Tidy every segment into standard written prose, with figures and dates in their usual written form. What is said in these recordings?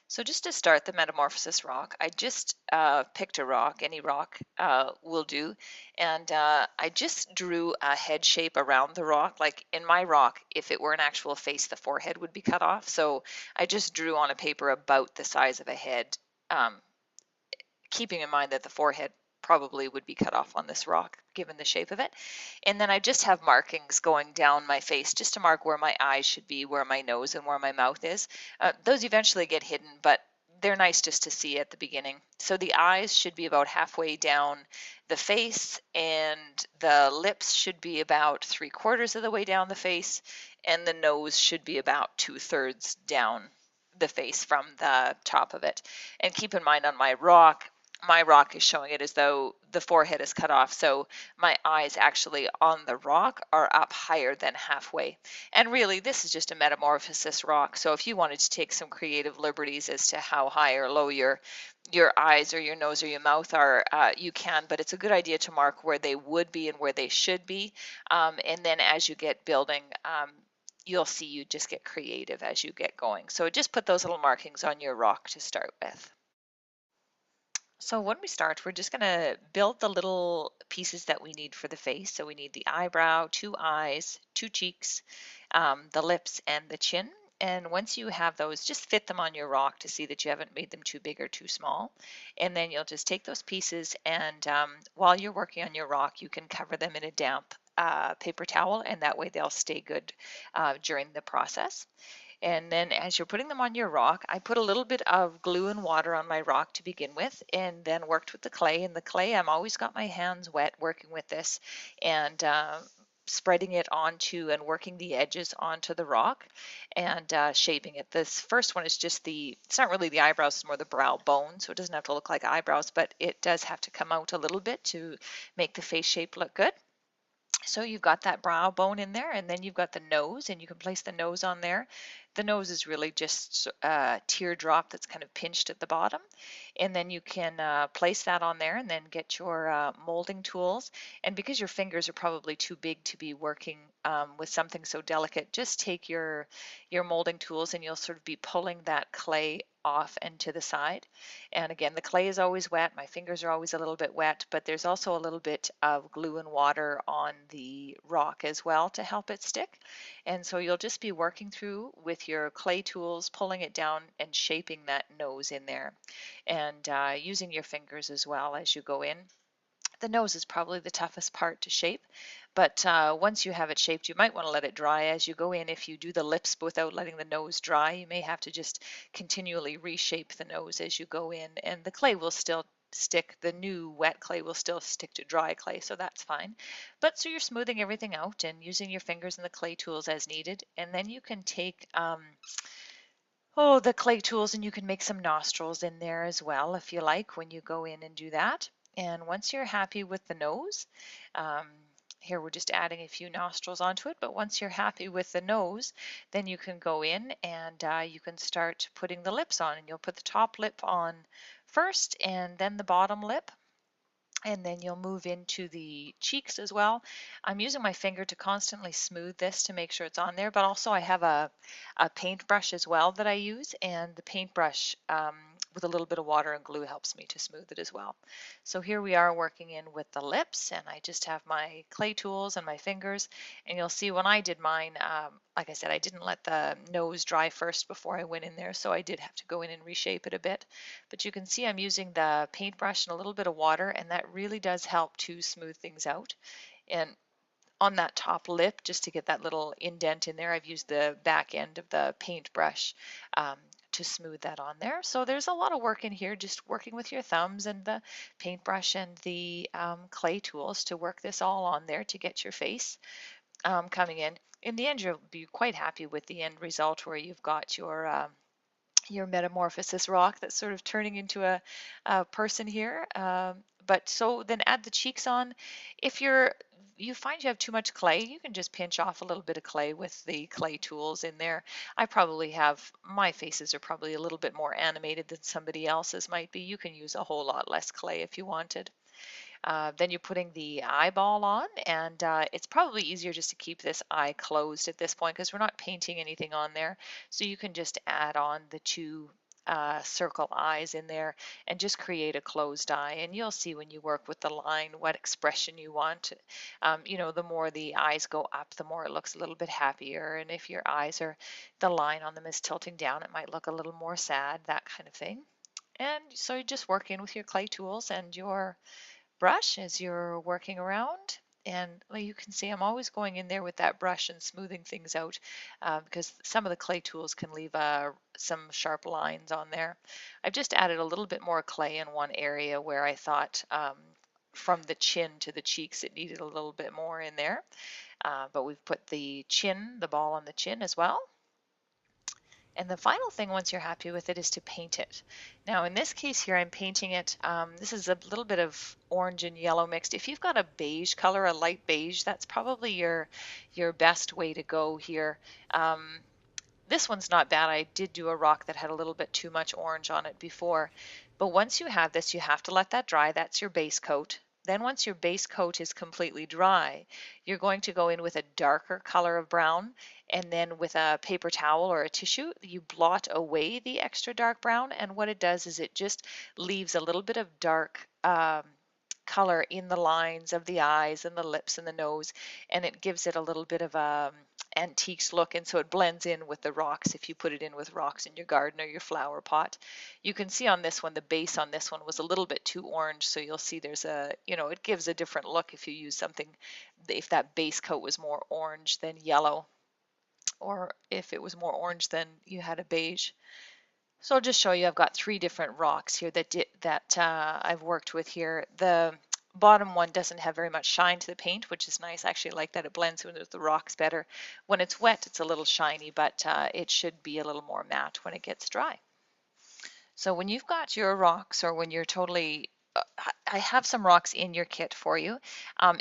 So just to start the Metamorphosis Rock, I just picked a rock, any rock will do, and I just drew a head shape around the rock. Like in my rock, if it were an actual face, the forehead would be cut off. So I just drew on a paper about the size of a head, um, keeping in mind that the forehead probably would be cut off on this rock given the shape of it. And then I just have markings going down my face just to mark where my eyes should be, where my nose and where my mouth is. Those eventually get hidden, but they're nice just to see at the beginning. So the eyes should be about halfway down the face, and the lips should be about 3/4 of the way down the face, and the nose should be about 2/3 down the face from the top of it. And keep in mind on my rock is showing it as though the forehead is cut off. So my eyes actually on the rock are up higher than halfway. And really, this is just a metamorphosis rock. So if you wanted to take some creative liberties as to how high or low your eyes or your nose or your mouth are, you can, but it's a good idea to mark where they would be and where they should be. And then as you get building, you'll see you just get creative as you get going. So just put those little markings on your rock to start with. So when we start, we're just going to build the little pieces that we need for the face. So we need the eyebrow, 2 eyes, 2 cheeks, the lips, and the chin. And once you have those, just fit them on your rock to see that you haven't made them too big or too small. And then you'll just take those pieces, and while you're working on your rock, you can cover them in a damp paper towel, and that way they'll stay good during the process. And then as you're putting them on your rock, I put a little bit of glue and water on my rock to begin with, and then worked with the clay. And the clay, I'm always got my hands wet working with this, and spreading it onto and working the edges onto the rock, and shaping it. This first one is just it's not really the eyebrows, it's more the brow bone, so it doesn't have to look like eyebrows, but it does have to come out a little bit to make the face shape look good. So you've got that brow bone in there, and then you've got the nose, and you can place the nose on there. The nose is really just a teardrop that's kind of pinched at the bottom. And then you can place that on there and then get your molding tools. And because your fingers are probably too big to be working with something so delicate, just take your molding tools and you'll sort of be pulling that clay off and to the side. And again, the clay is always wet. My fingers are always a little bit wet, but there's also a little bit of glue and water on the rock as well to help it stick. And so you'll just be working through with your clay tools, pulling it down and shaping that nose in there, and using your fingers as well as you go in. The nose is probably the toughest part to shape, but once you have it shaped, you might want to let it dry as you go in. If you do the lips without letting the nose dry, you may have to just continually reshape the nose as you go in, and the clay will still stick. The new wet clay will still stick to dry clay, so that's fine. But so you're smoothing everything out and using your fingers and the clay tools as needed, and then you can take the clay tools, and you can make some nostrils in there as well if you like when you go in and do that. And once you're happy with the nose, um, here we're just adding a few nostrils onto it, but once you're happy with the nose, then you can go in and you can start putting the lips on, and you'll put the top lip on first and then the bottom lip, and then you'll move into the cheeks as well. I'm using my finger to constantly smooth this to make sure it's on there, but also I have a paintbrush as well that I use, and the paintbrush with a little bit of water and glue helps me to smooth it as well. So here we are working in with the lips, and I just have my clay tools and my fingers, and you'll see when I did mine, like I said, I didn't let the nose dry first before I went in there, so I did have to go in and reshape it a bit. But you can see I'm using the paintbrush and a little bit of water, and that really does help to smooth things out. And on that top lip, just to get that little indent in there, I've used the back end of the paintbrush to smooth that on there. So there's a lot of work in here, just working with your thumbs and the paintbrush and the clay tools to work this all on there to get your face coming in. In the end, you'll be quite happy with the end result where you've got your metamorphosis rock that's sort of turning into a person here. But so then add the cheeks on. If you find you have too much clay, you can just pinch off a little bit of clay with the clay tools in there. My faces are probably a little bit more animated than somebody else's might be. You can use a whole lot less clay if you wanted. Then you're putting the eyeball on, and it's probably easier just to keep this eye closed at this point because we're not painting anything on there. So you can just add on the two circle eyes in there and just create a closed eye. And you'll see when you work with the line what expression you want. You know, the more the eyes go up, the more it looks a little bit happier. And if your eyes are, the line on them is tilting down, it might look a little more sad, that kind of thing. And so you're just working with your clay tools and your brush as you're working around. And well, you can see I'm always going in there with that brush and smoothing things out because some of the clay tools can leave some sharp lines on there. I've just added a little bit more clay in one area where I thought from the chin to the cheeks it needed a little bit more in there. But we've put the chin, the ball on the chin as well. And the final thing, once you're happy with it, is to paint it. Now, in this case here, I'm painting it. This is a little bit of orange and yellow mixed. If you've got a beige color, a light beige, that's probably your best way to go here. This one's not bad. I did do a rock that had a little bit too much orange on it before. But once you have this, you have to let that dry. That's your base coat. Then once your base coat is completely dry, you're going to go in with a darker color of brown, and then with a paper towel or a tissue, you blot away the extra dark brown, and what it does is it just leaves a little bit of dark color in the lines of the eyes and the lips and the nose, and it gives it a little bit of a antiques look, and so it blends in with the rocks if you put it in with rocks in your garden or your flower pot. You can see on this one, the base on this one was a little bit too orange, so you'll see there's a, you know, it gives a different look if you use something, if that base coat was more orange than yellow, or if it was more orange than you had a beige. So I'll just show you, I've got 3 different rocks here that I've worked with here. The bottom one doesn't have very much shine to the paint, which is nice. I actually like that it blends with the rocks better. When it's wet, it's a little shiny, but it should be a little more matte when it gets dry. So when you've got your rocks, or when you're totally, I have some rocks in your kit for you.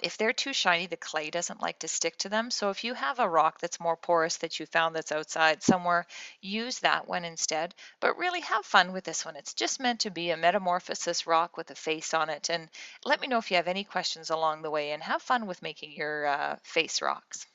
If they're too shiny, the clay doesn't like to stick to them. So if you have a rock that's more porous that you found that's outside somewhere, use that one instead. But really have fun with this one. It's just meant to be a metamorphosis rock with a face on it. And let me know if you have any questions along the way, and have fun with making your face rocks.